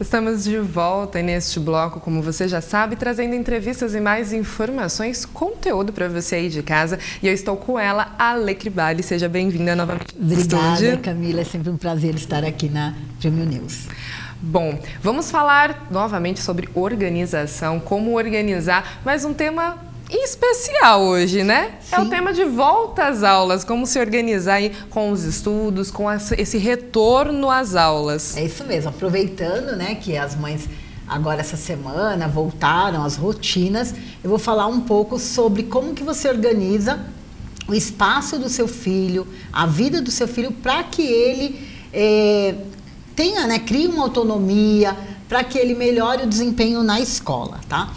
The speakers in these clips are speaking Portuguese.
Estamos de volta neste bloco, como você já sabe, trazendo entrevistas e mais informações, conteúdo para você aí de casa. E eu estou com ela, Ale Kribali. Seja bem-vinda novamente. Obrigada, Camila. É sempre um prazer estar aqui na Prêmio News. Bom, vamos falar novamente sobre organização, como organizar, mas um tema especial hoje, né? Sim. É o tema de volta às aulas, como se organizar aí com os estudos, com esse retorno às aulas. É isso mesmo, aproveitando, né, que as mães agora essa semana voltaram às rotinas, eu vou falar um pouco sobre como que você organiza o espaço do seu filho, a vida do seu filho, para que ele tenha, né, crie uma autonomia, para que ele melhore o desempenho na escola, tá?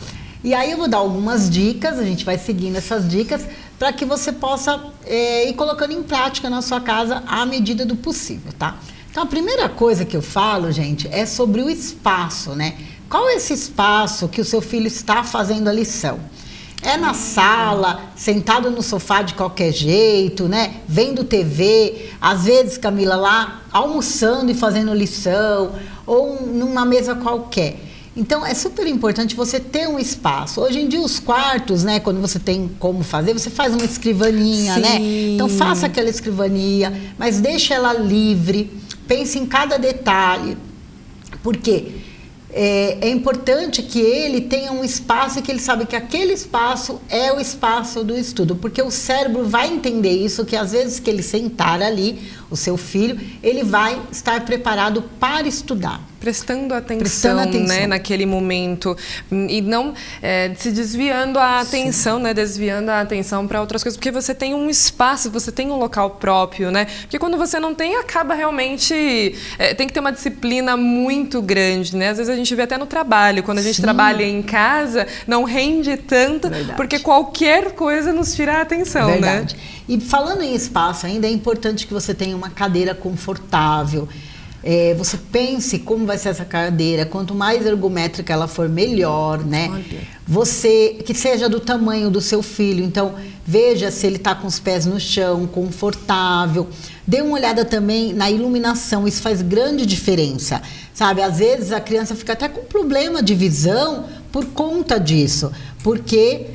E aí eu vou dar algumas dicas, a gente vai seguindo essas dicas para que você possa ir colocando em prática na sua casa à medida do possível, tá? Então a primeira coisa que eu falo, gente, é sobre o espaço, né? Qual é esse espaço que o seu filho está fazendo a lição? É na sala, sentado no sofá de qualquer jeito, né? Vendo TV, às vezes, Camila, lá almoçando e fazendo lição, ou numa mesa qualquer. Então, é super importante você ter um espaço. Hoje em dia, os quartos, né, quando você tem como fazer, você faz uma escrivaninha, Sim. né? Então, faça aquela escrivaninha, mas deixe ela livre, pense em cada detalhe. Por quê? É importante que ele tenha um espaço e que ele saiba que aquele espaço é o espaço do estudo, porque o cérebro vai entender isso, que às vezes que ele sentar ali, o seu filho, ele vai estar preparado para estudar. Prestando atenção, né, naquele momento e não se desviando a atenção, né, desviando a atenção para outras coisas, porque você tem um espaço, você tem um local próprio, né, porque quando você não tem, acaba realmente, tem que ter uma disciplina muito grande, né, às vezes a gente vê até no trabalho, quando a gente trabalha em casa, não rende tanto, porque qualquer coisa nos tira a atenção, Verdade. né. E falando em espaço ainda, é importante que você tenha uma cadeira confortável. Você pense como vai ser essa cadeira, quanto mais ergométrica ela for, melhor, né? Você, que seja do tamanho do seu filho, então veja se ele está com os pés no chão, confortável. Dê uma olhada também na iluminação, isso faz grande diferença, sabe? Às vezes a criança fica até com problema de visão por conta disso, porque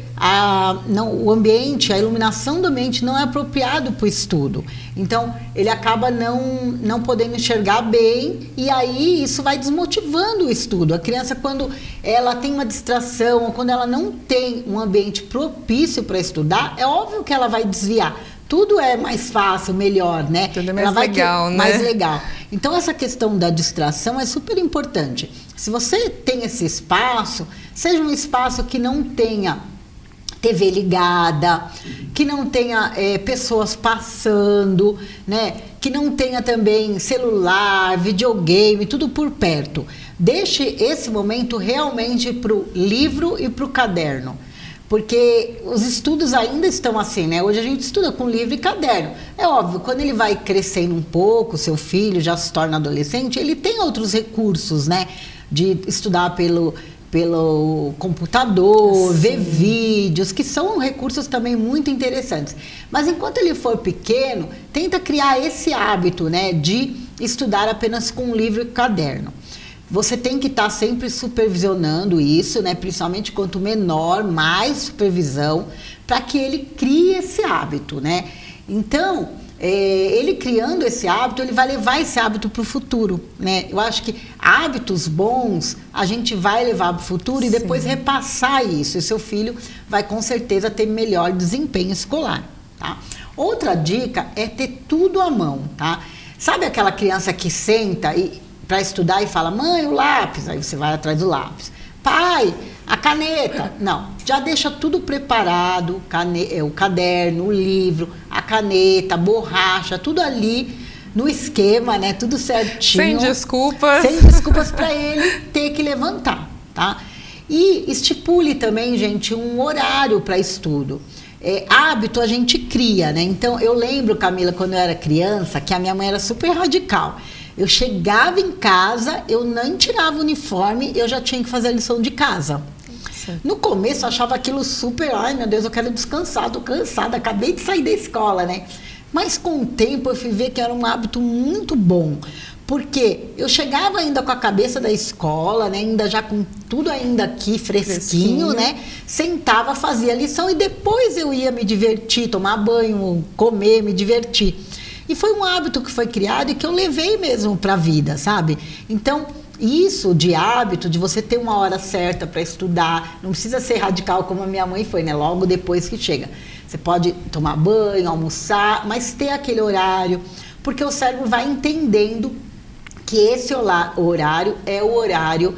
o ambiente, a iluminação do ambiente não é apropriado para o estudo. Então, ele acaba não podendo enxergar bem e aí isso vai desmotivando o estudo. A criança, quando ela tem uma distração ou quando ela não tem um ambiente propício para estudar, é óbvio que ela vai desviar. Tudo é mais fácil, melhor, né? Tudo é mais legal, né? Mais legal. Então, essa questão da distração é super importante. Se você tem esse espaço, seja um espaço que não tenha TV ligada, que não tenha pessoas passando, né? Que não tenha também celular, videogame, tudo por perto. Deixe esse momento realmente para o livro e para o caderno. Porque os estudos ainda estão assim, né? Hoje a gente estuda com livro e caderno. É óbvio, quando ele vai crescendo um pouco, seu filho já se torna adolescente, ele tem outros recursos, né? De estudar pelo computador, ver vídeos, que são recursos também muito interessantes. Mas enquanto ele for pequeno, tenta criar esse hábito, né, de estudar apenas com livro e caderno. Você tem que estar sempre supervisionando isso, né, principalmente quanto menor, mais supervisão, para que ele crie esse hábito, né? Então, ele criando esse hábito, ele vai levar esse hábito para o futuro, né? Eu acho que hábitos bons a gente vai levar para o futuro e depois repassar isso. E seu filho vai com certeza ter melhor desempenho escolar, tá? Outra dica é ter tudo à mão, tá? Sabe aquela criança que senta para estudar e fala, mãe, o lápis, aí você vai atrás do lápis. Pai, a caneta. Não, já deixa tudo preparado, o caderno, o livro, a caneta, a borracha, tudo ali no esquema, né? Tudo certinho. Sem desculpas. Sem desculpas para ele ter que levantar, tá? E estipule também, gente, um horário para estudo. Hábito a gente cria, né? Então, eu lembro, Camila, quando eu era criança, que a minha mãe era super radical. Eu chegava em casa, eu nem tirava o uniforme, eu já tinha que fazer a lição de casa. No começo eu achava aquilo super, ai meu Deus, eu quero descansar, tô cansada, acabei de sair da escola, né? Mas com o tempo eu fui ver que era um hábito muito bom, Porque eu chegava ainda com a cabeça da escola, né? Ainda já com tudo ainda aqui fresquinho, né? Sentava, fazia a lição e depois eu ia me divertir, tomar banho, comer, me divertir. E foi um hábito que foi criado e que eu levei mesmo para a vida, sabe? Então, isso de hábito, de você ter uma hora certa para estudar, não precisa ser radical como a minha mãe foi, né? Logo depois que chega. Você pode tomar banho, almoçar, mas ter aquele horário, porque o cérebro vai entendendo que esse horário é o horário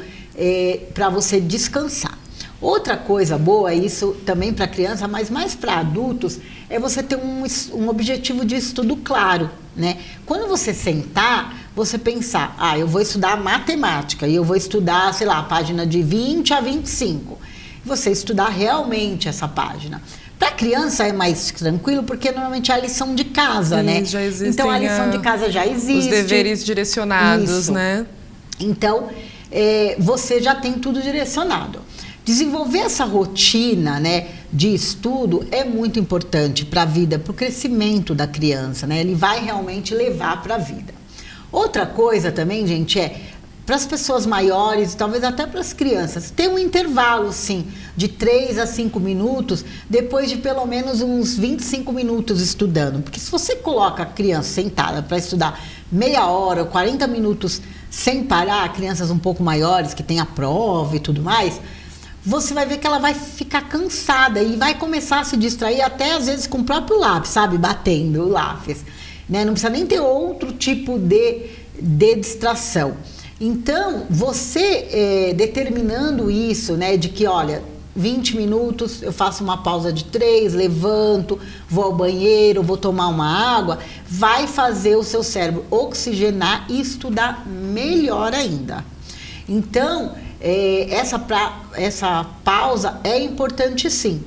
para você descansar. Outra coisa boa, isso também para criança, mas mais para adultos, é você ter um objetivo de estudo claro, né? Quando você sentar, você pensar, eu vou estudar matemática e eu vou estudar, sei lá, a página de 20 a 25. Você estudar realmente essa página. Para criança é mais tranquilo, porque normalmente é a lição de casa, né? Já existem, então a lição de casa já existe. Os deveres direcionados, isso, né? Então, você já tem tudo direcionado. Desenvolver essa rotina, né, de estudo é muito importante para a vida, para o crescimento da criança, né? Ele vai realmente levar para a vida. Outra coisa também, gente, para as pessoas maiores, talvez até para as crianças, ter um intervalo, sim, de 3 a 5 minutos, depois de pelo menos uns 25 minutos estudando. Porque se você coloca a criança sentada para estudar meia hora ou 40 minutos sem parar, crianças um pouco maiores, que têm a prova e tudo mais, você vai ver que ela vai ficar cansada e vai começar a se distrair até às vezes com o próprio lápis, sabe? Batendo o lápis, né? Não precisa nem ter outro tipo de distração. Então, você determinando isso, né, de que, olha, 20 minutos, eu faço uma pausa de 3, levanto, vou ao banheiro, vou tomar uma água, vai fazer o seu cérebro oxigenar e estudar melhor ainda. Então, essa pausa é importante sim,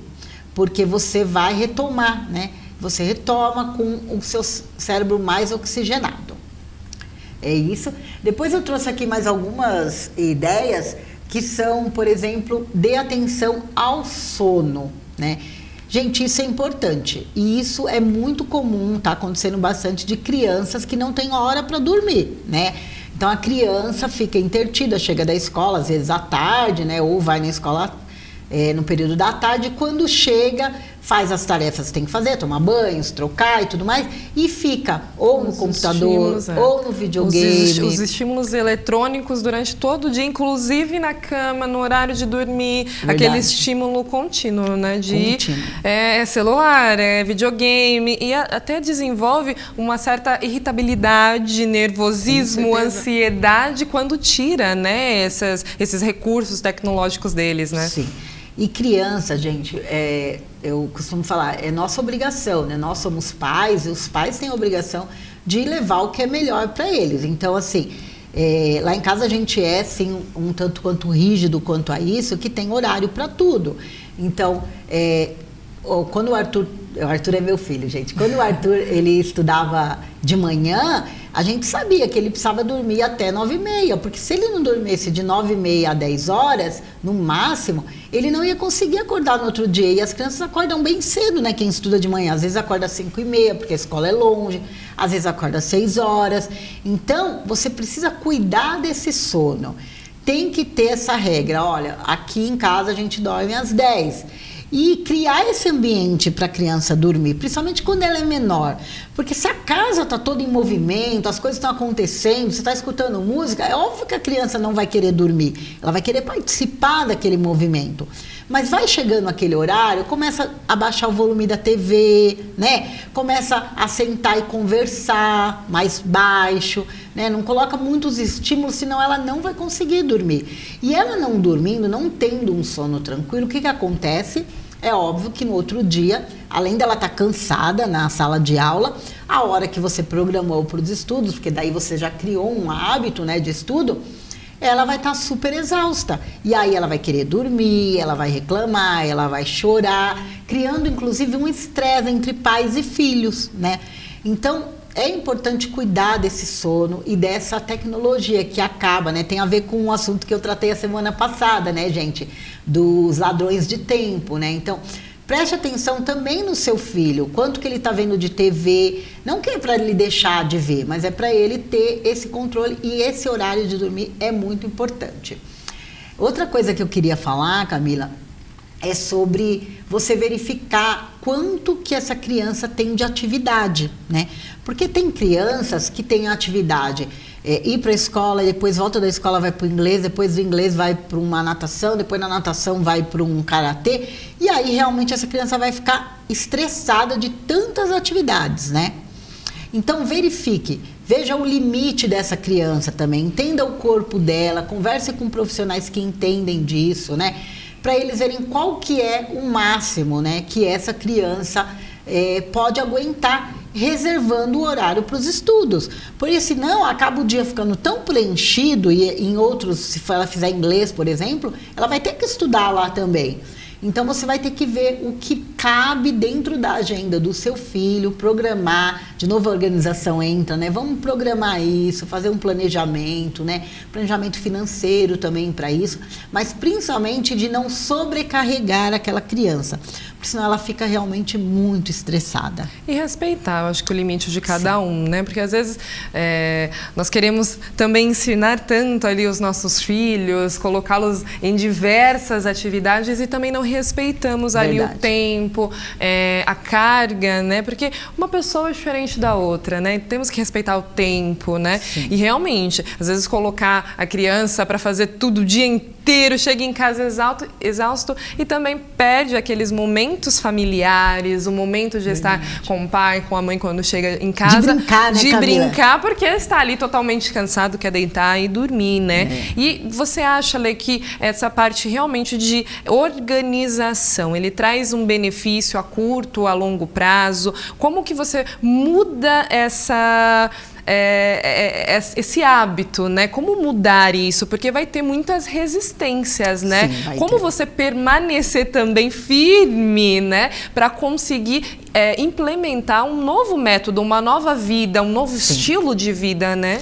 porque você vai retomar, né? Você retoma com o seu cérebro mais oxigenado. É isso. Depois eu trouxe aqui mais algumas ideias que são, por exemplo, dê atenção ao sono, né? Gente, isso é importante e isso é muito comum, tá acontecendo bastante de crianças que não têm hora para dormir, né? Então a criança fica intertida, chega da escola, às vezes à tarde, né? Ou vai na escola no período da tarde, quando chega, faz as tarefas que tem que fazer, tomar banho, se trocar e tudo mais, e fica ou no computador, ou no videogame. Os estímulos eletrônicos durante todo o dia, inclusive na cama, no horário de dormir, aquele estímulo contínuo, né? Celular, videogame, e até desenvolve uma certa irritabilidade, nervosismo, ansiedade quando tira, né, esses recursos tecnológicos deles, né? Sim. E criança, gente, eu costumo falar, é nossa obrigação, né? Nós somos pais e os pais têm a obrigação de levar o que é melhor para eles. Então, assim, lá em casa a gente sim, um tanto quanto rígido quanto a isso, que tem horário para tudo. Então, quando o Arthur é meu filho, gente, quando o Arthur ele estudava de manhã, a gente sabia que ele precisava dormir até 9h30, porque se ele não dormisse de 9h30 a 10 horas, no máximo, ele não ia conseguir acordar no outro dia. E as crianças acordam bem cedo, né? Quem estuda de manhã, às vezes acorda às 5h30, porque a escola é longe, às vezes acorda às 6 horas. Então, você precisa cuidar desse sono. Tem que ter essa regra, olha, aqui em casa a gente dorme às 10. E criar esse ambiente para a criança dormir, principalmente quando ela é menor. Porque se a casa está toda em movimento, as coisas estão acontecendo, você está escutando música, é óbvio que a criança não vai querer dormir. Ela vai querer participar daquele movimento. Mas vai chegando aquele horário, começa a baixar o volume da TV, né? Começa a sentar e conversar mais baixo, né? Não coloca muitos estímulos, senão ela não vai conseguir dormir. E ela não dormindo, não tendo um sono tranquilo, o que acontece? É óbvio que no outro dia, além dela estar cansada na sala de aula, a hora que você programou para os estudos, porque daí você já criou um hábito, né, de estudo, ela vai estar super exausta. E aí ela vai querer dormir, ela vai reclamar, ela vai chorar, criando inclusive um estresse entre pais e filhos, né? Então, é importante cuidar desse sono e dessa tecnologia que acaba, né? Tem a ver com um assunto que eu tratei a semana passada, né, gente? Dos ladrões de tempo, né? Então, Preste atenção também no seu filho, quanto que ele está vendo de TV, não que é para ele deixar de ver, mas é para ele ter esse controle, e esse horário de dormir é muito importante. Outra coisa que eu queria falar, Camila, é sobre você verificar quanto que essa criança tem de atividade, né? Porque tem crianças que têm atividade, ir para a escola, e depois volta da escola, vai para o inglês, depois do inglês vai para uma natação, depois na natação vai para um karatê, e aí realmente essa criança vai ficar estressada de tantas atividades, né? Então verifique, veja o limite dessa criança também, entenda o corpo dela, converse com profissionais que entendem disso, né? Para eles verem qual que é o máximo, né, que essa criança pode aguentar, reservando o horário para os estudos. Porque senão acaba o dia ficando tão preenchido, e em outros, se ela fizer inglês, por exemplo, ela vai ter que estudar lá também. Então você vai ter que ver o que cabe dentro da agenda do seu filho, programar, de novo a organização entra, né? Vamos programar isso, fazer um planejamento, né? Planejamento financeiro também para isso, mas principalmente de não sobrecarregar aquela criança, porque senão ela fica realmente muito estressada. E respeitar, eu acho que o limite de cada um, né? Porque às vezes nós queremos também ensinar tanto ali os nossos filhos, colocá-los em diversas atividades e também não respeitamos ali o tempo, a carga, né? Porque uma pessoa é diferente da outra, né? Temos que respeitar o tempo, né? Sim. E realmente, às vezes colocar a criança para fazer tudo o dia inteiro, chega em casa exausto e também perde aqueles momentos familiares, o momento de estar com o pai, com a mãe quando chega em casa. De brincar, né, de brincar, porque está ali totalmente cansado, quer deitar e dormir, né? E você acha, Lê, que essa parte realmente de organização, ele traz um benefício a curto, a longo prazo? Como que você muda esse hábito, né? Como mudar isso? Porque vai ter muitas resistências, né? Sim, como você permanecer também firme, né? Para conseguir implementar um novo método, uma nova vida, um novo estilo de vida, né?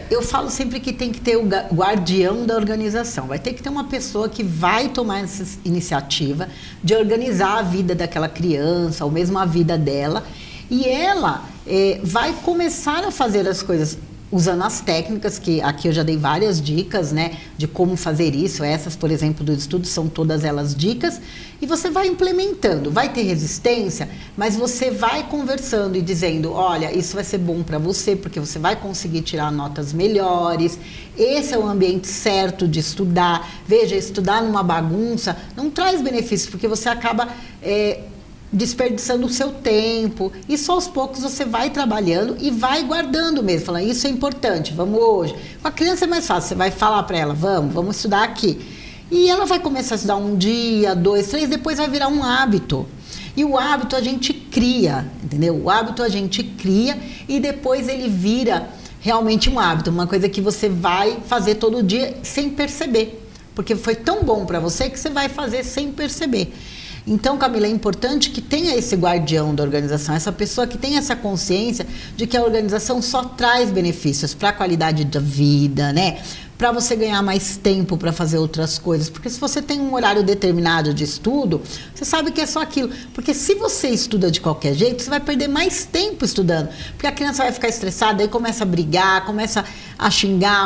Eu falo sempre que tem que ter o guardião da organização. Vai ter que ter uma pessoa que vai tomar essa iniciativa de organizar a vida daquela criança, ou mesmo a vida dela, e ela vai começar a fazer as coisas usando as técnicas, que aqui eu já dei várias dicas, né, de como fazer isso. Essas, por exemplo, do estudo, são todas elas dicas, e você vai implementando. Vai ter resistência, mas você vai conversando e dizendo, olha, isso vai ser bom para você, porque você vai conseguir tirar notas melhores, esse é o ambiente certo de estudar. Veja, estudar numa bagunça não traz benefícios, porque você acaba desperdiçando o seu tempo, e só aos poucos você vai trabalhando e vai guardando mesmo, falando, isso é importante, vamos hoje. Com a criança é mais fácil, você vai falar para ela, vamos estudar aqui. E ela vai começar a estudar um dia, 2, 3, depois vai virar um hábito. E o hábito a gente cria, entendeu? O hábito a gente cria e depois ele vira realmente um hábito, uma coisa que você vai fazer todo dia sem perceber, porque foi tão bom para você que você vai fazer sem perceber. Então, Camila, é importante que tenha esse guardião da organização, essa pessoa que tenha essa consciência de que a organização só traz benefícios para a qualidade da vida, né? Para você ganhar mais tempo para fazer outras coisas. Porque se você tem um horário determinado de estudo, você sabe que é só aquilo. Porque se você estuda de qualquer jeito, você vai perder mais tempo estudando. Porque a criança vai ficar estressada, aí começa a brigar, começa a xingar,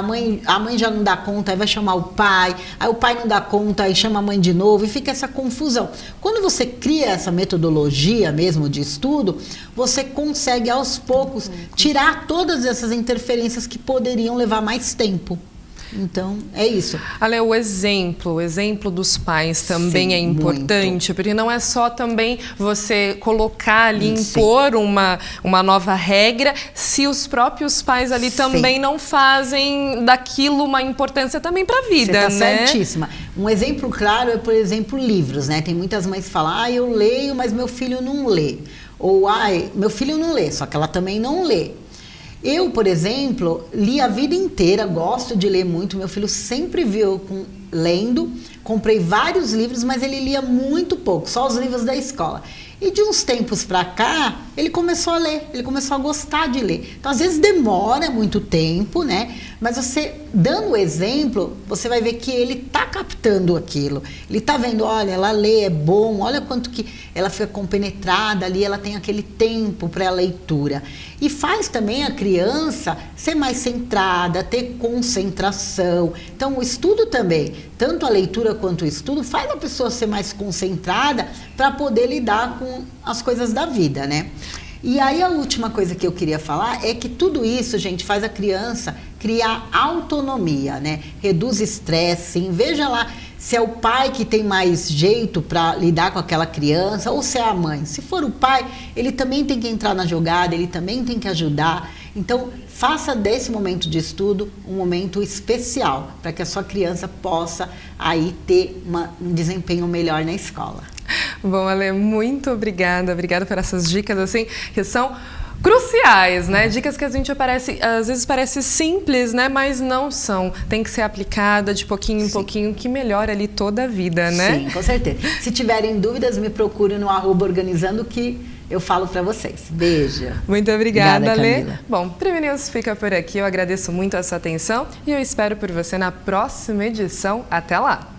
a mãe já não dá conta, aí vai chamar o pai, aí o pai não dá conta, aí chama a mãe de novo, e fica essa confusão. Quando você cria essa metodologia mesmo de estudo, você consegue aos poucos tirar todas essas interferências que poderiam levar mais tempo. Então, é isso. Ale, o exemplo dos pais também é importante, muito. Porque não é só também você colocar ali, impor uma nova regra, se os próprios pais ali também não fazem daquilo uma importância também para a vida, você tá certíssima. Um exemplo claro é, por exemplo, livros, né? Tem muitas mães que falam, eu leio, mas meu filho não lê. Ou, meu filho não lê, só que ela também não lê. Eu, por exemplo, li a vida inteira, gosto de ler muito, meu filho sempre viu lendo, comprei vários livros, mas ele lia muito pouco, só os livros da escola. E de uns tempos para cá, ele começou a ler, ele começou a gostar de ler. Então, às vezes demora muito tempo, né? Mas você, dando o exemplo, você vai ver que ele está captando aquilo. Ele está vendo, olha, ela lê, é bom, olha quanto que ela fica compenetrada ali, ela tem aquele tempo para a leitura. E faz também a criança ser mais centrada, ter concentração. Então, o estudo também, tanto a leitura quanto o estudo, faz a pessoa ser mais concentrada para poder lidar com as coisas da vida, né? E aí a última coisa que eu queria falar é que tudo isso, gente, faz a criança criar autonomia, né? Reduz estresse, sim. Veja lá se é o pai que tem mais jeito para lidar com aquela criança ou se é a mãe. Se for o pai, ele também tem que entrar na jogada, ele também tem que ajudar. Então, faça desse momento de estudo um momento especial para que a sua criança possa aí ter um desempenho melhor na escola. Bom, Ale, muito obrigada. Obrigada por essas dicas, assim, que são cruciais, né? Dicas que a gente às vezes parece simples, né? Mas não são. Tem que ser aplicada de pouquinho em pouquinho, que melhora ali toda a vida, né? Sim, com certeza. Se tiverem dúvidas, me procure no @organizando que eu falo para vocês. Beijo. Muito obrigada, Ale. Camila. Bom, Prime News fica por aqui. Eu agradeço muito a sua atenção e eu espero por você na próxima edição. Até lá!